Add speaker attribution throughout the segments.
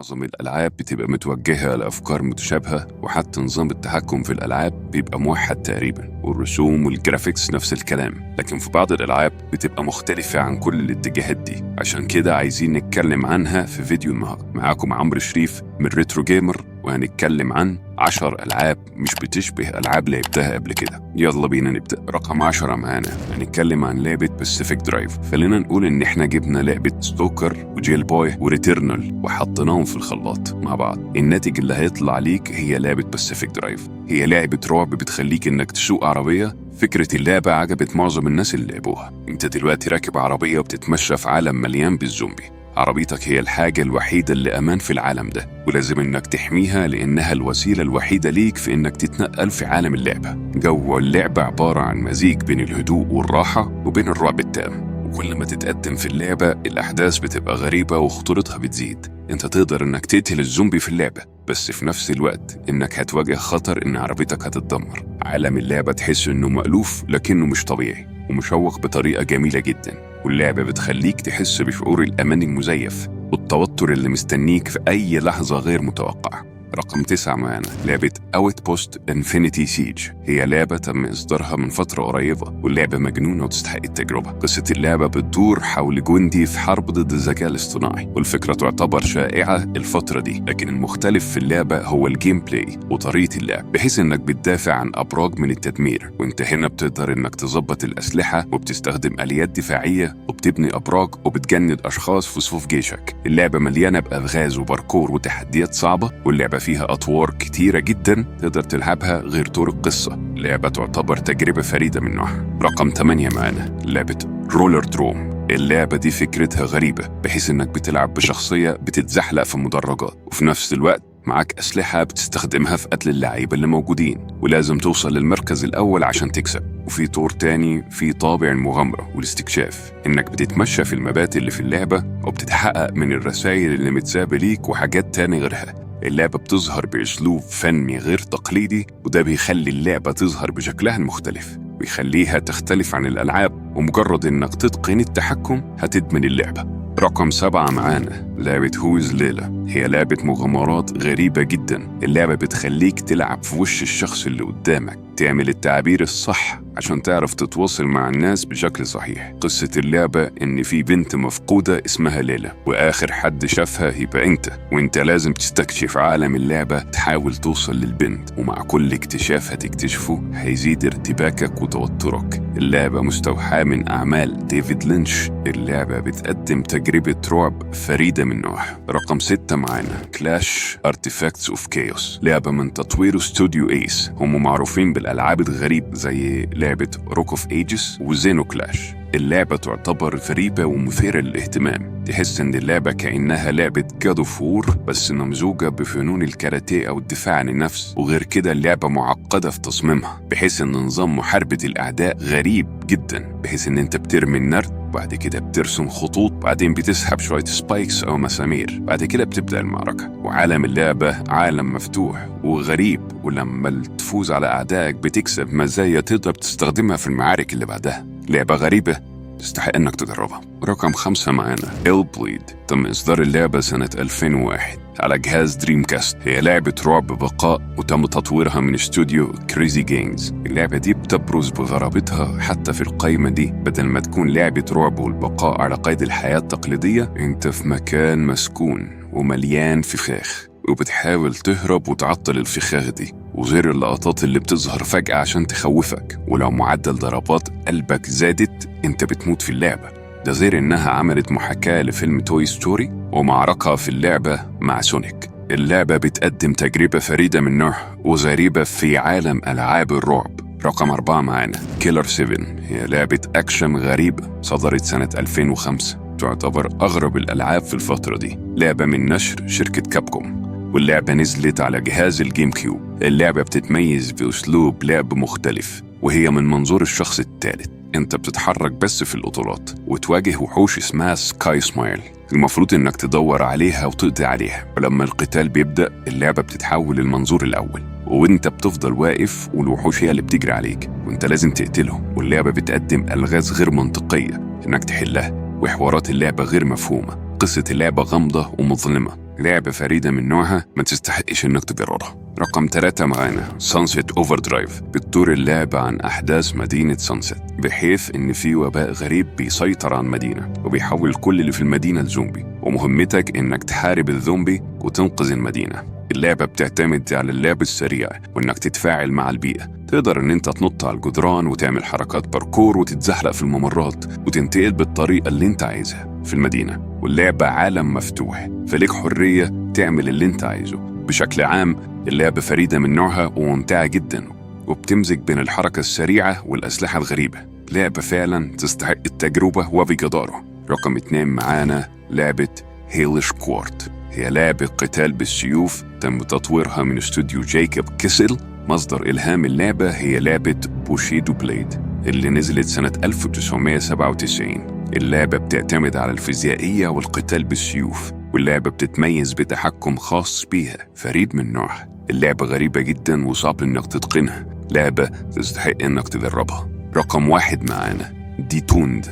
Speaker 1: معظم الألعاب بتبقى متوجهة لأفكار متشابهة، وحتى نظام التحكم في الألعاب بيبقى موحد تقريبا، والرسوم والجرافيكس نفس الكلام. لكن في بعض الألعاب بتبقى مختلفة عن كل الاتجاهات دي، عشان كده عايزين نتكلم عنها في فيديو النهاردة. معاكم عمرو شريف من ريترو جيمر، وهنتكلم عن 10 ألعاب مش بتشبه ألعاب لعبتها قبل كده. يلا بينا نبدأ. رقم 10 معانا هنتكلم عن لعبة باسيفيك درايف. خلينا نقول إن إحنا جبنا لعبة ستوكر وجيل بوي وريتيرنال وحطيناهم في الخلاط مع بعض. الناتج اللي هيطلع ليك هي لعبة باسيفيك درايف. هي لعبة رعب بتخليك إنك تسوق عربية. فكرة اللعبة عجبت معظم الناس اللي لعبوها. انت دلوقتي راكب عربية وبتتمشى في عالم مليان بالزومبي. عربيتك هي الحاجة الوحيدة اللي أمان في العالم ده، ولازم إنك تحميها لأنها الوسيلة الوحيدة ليك في إنك تتنقل في عالم اللعبة. جو اللعبة عبارة عن مزيج بين الهدوء والراحة وبين الرعب التام، وكل ما تتقدم في اللعبة الأحداث بتبقى غريبة وخطورتها بتزيد. انت تقدر إنك تقتل الزومبي في اللعبة، بس في نفس الوقت إنك هتواجه خطر إن عربيتك هتتدمر. عالم اللعبة تحس إنه مألوف لكنه مش طبيعي ومشوق بطريقة جميلة جدا، واللعبة بتخليك تحس بشعور الأمان المزيف والتوتر اللي مستنيك في أي لحظة غير متوقعة. رقم 9 معانا لعبة Outpost Infinity Siege. هي لعبة تم إصدارها من فترة قريبة، واللعبة مجنونة وتستحق التجربة. قصة اللعبة بتدور حول جندي في حرب ضد الذكاء الاصطناعي، والفكرة تعتبر شائعة الفترة دي، لكن المختلف في اللعبة هو الجيم بلاي وطريقة اللعب، بحيث إنك بتدافع عن أبراج من التدمير، وإنت هنا بتقدر إنك تظبط الأسلحة وبتستخدم آليات دفاعية وبتبني أبراج وبتجند أشخاص في صفوف جيشك. اللعبة مليانة بألغاز وباركور وتحديات صعبة، واللعبة فيها أطوار كتيرة جدا تقدر تلعبها غير طور القصة. اللعبة تعتبر تجربة فريدة من نوعها. رقم 8 معانا لعبة رولر دروم. اللعبة دي فكرتها غريبة، بحيث إنك بتلعب بشخصية بتتزحلق في مدرجات، وفي نفس الوقت معاك أسلحة بتستخدمها في قتل اللعيبة اللي موجودين، ولازم توصل للمركز الأول عشان تكسب. وفي طور تاني في طابع المغامرة والاستكشاف، إنك بتتمشى في المبات اللي في اللعبة وبتتحقق من الرسائل اللي متسابة ليك وحاجات تاني غيرها. اللعبة بتظهر بأسلوب فني غير تقليدي، وده بيخلي اللعبة تظهر بشكلها المختلف، ويخليها تختلف عن الألعاب، ومجرد إنك تتقن التحكم هتدمن اللعبة. رقم 7 معانا لعبة هوز ليلة. هي لعبة مغامرات غريبة جدا. اللعبة بتخليك تلعب في وش الشخص اللي قدامك، تعمل التعبير الصح عشان تعرف تتواصل مع الناس بشكل صحيح. قصة اللعبة إن في بنت مفقودة اسمها ليلة، وآخر حد شافها يبقى وإنت لازم تستكشف عالم اللعبة، تحاول توصل للبنت، ومع كل اكتشاف هتكتشفه هيزيد ارتباكك وتوترك. اللعبة مستوحاة من أعمال ديفيد لينش. اللعبة بتقدم تجربة رعب فريدة من نوعها. رقم 6 معانا كلاش Artifacts of Chaos. لعبة من تطوير استوديو ايس، هم معروفين بالألعاب الغريبة زي لعبة روك اوف ايجز وزينو كلاش. اللعبة تعتبر غريبة ومثيرة للاهتمام، تحس ان اللعبة كأنها لعبة جاد اوف وور بس ممزوجة بفنون الكاراتيه او الدفاع عن النفس. وغير كده اللعبة معقدة في تصميمها، بحيث ان نظام محاربة الاعداء غريب جدا، بحيث ان انت بترمي النرد، بعد كده بترسم خطوط، بعدين بتسحب شوية سبايكس أو مسامير، بعد كده بتبدأ المعركة. وعالم اللعبة عالم مفتوح وغريب، ولما تفوز على أعدائك بتكسب مزايا تقدر تستخدمها في المعارك اللي بعدها. لعبة غريبة تستحق إنك تجربها. رقم 5 معانا هيلبليد. تم إصدار اللعبة سنة 2001 على جهاز دريم كاست. هي لعبة رعب بقاء، وتم تطويرها من استوديو كريزي جيمز. اللعبة دي بتبرز بغرابتها حتى في القائمة دي. بدل ما تكون لعبة رعب والبقاء على قيد الحياة التقليدية، انت في مكان مسكون ومليان فخاخ، وبتحاول تهرب وتعطل الفخاخ دي، وغير اللقطات اللي بتظهر فجأة عشان تخوفك، ولو معدل ضربات قلبك زادت انت بتموت في اللعبة. ده غير انها عملت محاكاة لفيلم توي ستوري ومعركة في اللعبة مع سونيك. اللعبة بتقدم تجربة فريدة من نوعها وغريبة في عالم ألعاب الرعب. رقم 4 معانا كيلر 7. هي لعبة أكشن غريبة صدرت سنة 2005، تعتبر أغرب الألعاب في الفترة دي. لعبة من نشر شركة كابكوم، واللعبة نزلت على جهاز الجيم كيوب. اللعبة بتتميز بأسلوب لعب مختلف، وهي من منظور الشخص الثالث. انت بتتحرك بس في الأطولات وتواجه وحوش اسمها سكاي سمايل، المفروض انك تدور عليها وتقضي عليها. ولما القتال بيبدأ اللعبة بتتحول للمنظور الأول، وانت بتفضل واقف والوحوش هي اللي بتجري عليك وانت لازم تقتلهم. واللعبة بتقدم ألغاز غير منطقية انك تحلها، وحوارات اللعبة غير مفهومة. قصة اللعبة غامضة ومظلمة، لعبة فريدة من نوعها ما تستحقش إنك تجربها. رقم 3 معانا Sunset Overdrive. بتدور اللعبة عن أحداث مدينة سانسيت، بحيث إن في وباء غريب بيسيطر على المدينة وبيحول كل اللي في المدينة لزومبي، ومهمتك إنك تحارب الزومبي وتنقذ المدينة. اللعبة بتعتمد على اللعب السريع وإنك تتفاعل مع البيئة. تقدر إن أنت تنط على الجدران وتعمل حركات باركور وتتزحلق في الممرات وتنتقل بالطريقة اللي أنت عايزها في المدينة. واللعبة عالم مفتوح، فليك حرية تعمل اللي أنت عايزه. بشكل عام اللعبة فريدة من نوعها وممتعة جدا، وبتمزج بين الحركة السريعة والأسلحة الغريبة. لعبة فعلا تستحق التجربة وبجدارة. رقم 2 معانا لعبة هيلش كوارت. هي لعبة قتال بالسيوف تم تطويرها من استوديو جايكوب كيسل. مصدر إلهام اللعبة هي لعبة بوشيدو بليد اللي نزلت سنة 1997. اللعبة بتعتمد على الفيزيائية والقتال بالسيوف، واللعبة بتتميز بتحكم خاص بيها فريد من نوعها. اللعبة غريبة جدا وصعب انك تتقنها، لعبة تستحق انك تجربها. رقم 1 معانا ديتوند.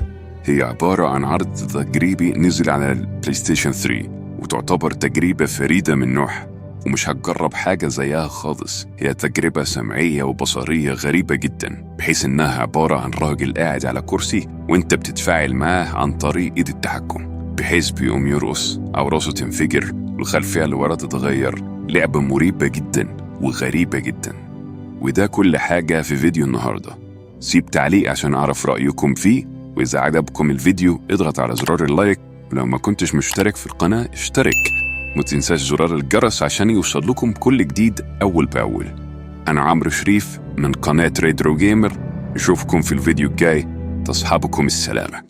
Speaker 1: هي عبارة عن عرض تجريبي نزل على البلاي ستيشن 3، وتعتبر تجربة فريدة من نوعها ومش هتجرب حاجة زيها خالص. هي تجربة سمعية وبصرية غريبة جدا، بحيث انها عبارة عن راجل قاعد على كرسي وانت بتتفاعل معاه عن طريق ايد التحكم، بحيث بيقوم يرقص او راسه تنفجر والخلفية اللي ورا تتغير. لعبة مريبة جدا وغريبة جدا. وده كل حاجة في فيديو النهاردة. سيب تعليق عشان اعرف رأيكم فيه، واذا عجبكم الفيديو اضغط على زرار اللايك، ولو ما كنتش مشترك في القناة اشترك. ما تنساش زرار الجرس عشان يوصل لكم كل جديد أول بأول. أنا عمرو شريف من قناة ريترو جيمر. نشوفكم في الفيديو الجاي. تصحبكم السلامة.